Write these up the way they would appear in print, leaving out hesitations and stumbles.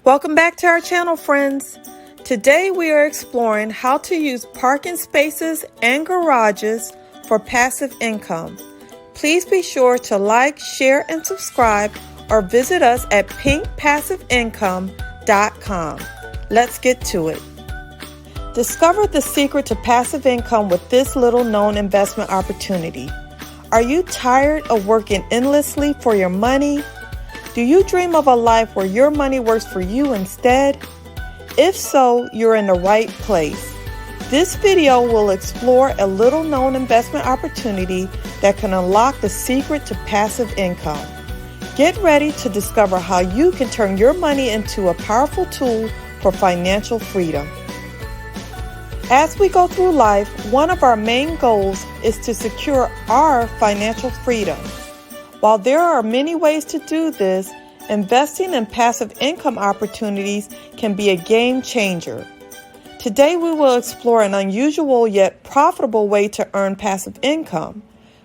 Welcome back to our channel, friends. Today we are exploring how to use parking spaces and garages for passive income. Please be sure to like, share, and subscribe or visit us at pinkpassiveincome.com. Let's get to it. Discover the secret to passive income with this little known investment opportunity. Are you tired of working endlessly for your money? Do you dream of a life where your money works for you instead? If so, you're in the right place. This video will explore a little known investment opportunity that can unlock the secret to passive income. Get ready to discover how you can turn your money into a powerful tool for financial freedom. As we go through life, one of our main goals is to secure our financial freedom. While there are many ways to do this, investing in passive income opportunities can be a game changer. Today we will explore an unusual yet profitable way to earn passive income: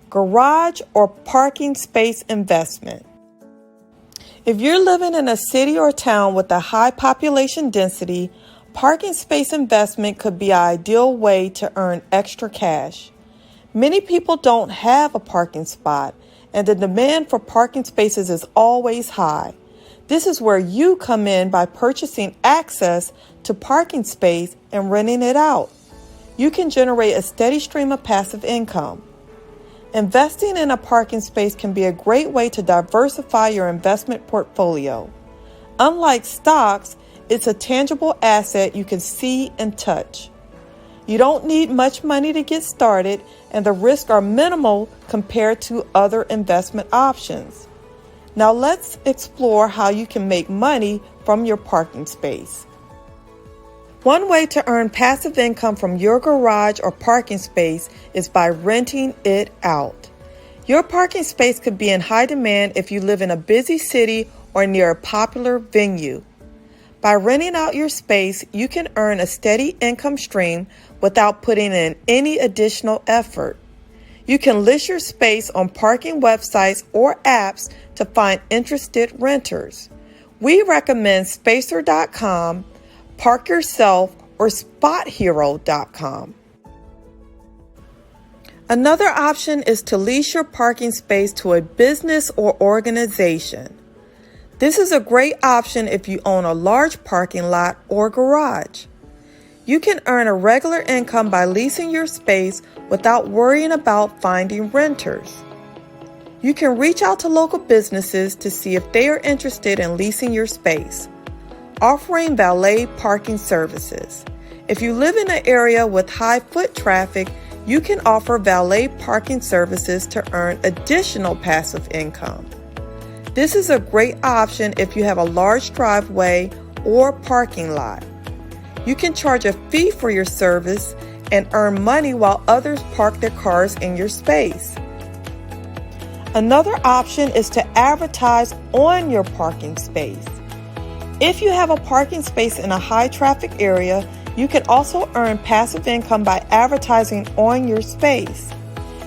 garage or parking space investment. If you're living in a city or town with a high population density, parking space investment could be an ideal way to earn extra cash. Many people don't have a parking spot, and the demand for parking spaces is always high. This is where you come in by purchasing access to parking space and renting it out. You can generate a steady stream of passive income. Investing in a parking space can be a great way to diversify your investment portfolio. Unlike stocks, it's a tangible asset you can see and touch. You don't need much money to get started, and the risks are minimal compared to other investment options. Now let's explore how you can make money from your parking space. One way to earn passive income from your garage or parking space is by renting it out. Your parking space could be in high demand if you live in a busy city or near a popular venue. By renting out your space, you can earn a steady income stream without putting in any additional effort. You can list your space on parking websites or apps to find interested renters. We recommend Spacer.com, Park Yourself, or SpotHero.com. Another option is to lease your parking space to a business or organization. This is a great option if you own a large parking lot or garage. You can earn a regular income by leasing your space without worrying about finding renters. You can reach out to local businesses to see if they are interested in leasing your space. Offering valet parking services. If you live in an area with high foot traffic, you can offer valet parking services to earn additional passive income. This is a great option if you have a large driveway or parking lot. You can charge a fee for your service and earn money while others park their cars in your space. Another option is to advertise on your parking space. If you have a parking space in a high traffic area, you can also earn passive income by advertising on your space.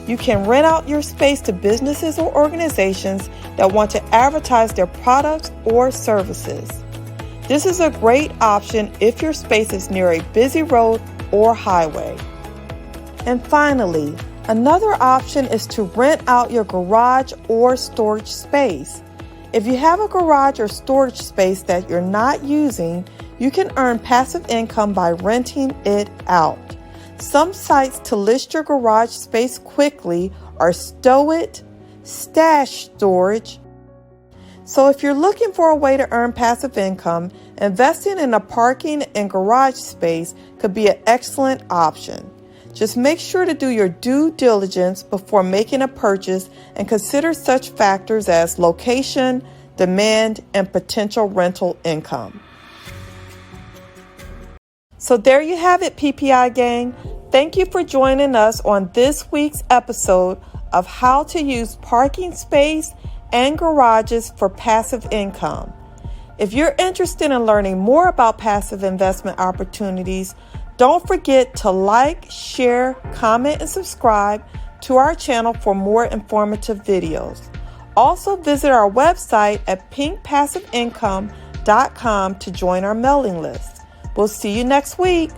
You can rent out your space to businesses or organizations that want to advertise their products or services. This is a great option if your space is near a busy road or highway. And finally, another option is to rent out your garage or storage space. If you have a garage or storage space that you're not using, you can earn passive income by renting it out. Some sites to list your garage space quickly are Stowit, Stash Storage. So if you're looking for a way to earn passive income, investing in a parking and garage space could be an excellent option. Just make sure to do your due diligence before making a purchase and consider such factors as location, demand, and potential rental income. So there you have it, PPI gang. Thank you for joining us on this week's episode of how to use parking space and garages for passive income. If you're interested in learning more about passive investment opportunities, don't forget to like, share, comment, and subscribe to our channel for more informative videos. Also visit our website at pinkpassiveincome.com financialfreedom.com to join our mailing list. We'll see you next week.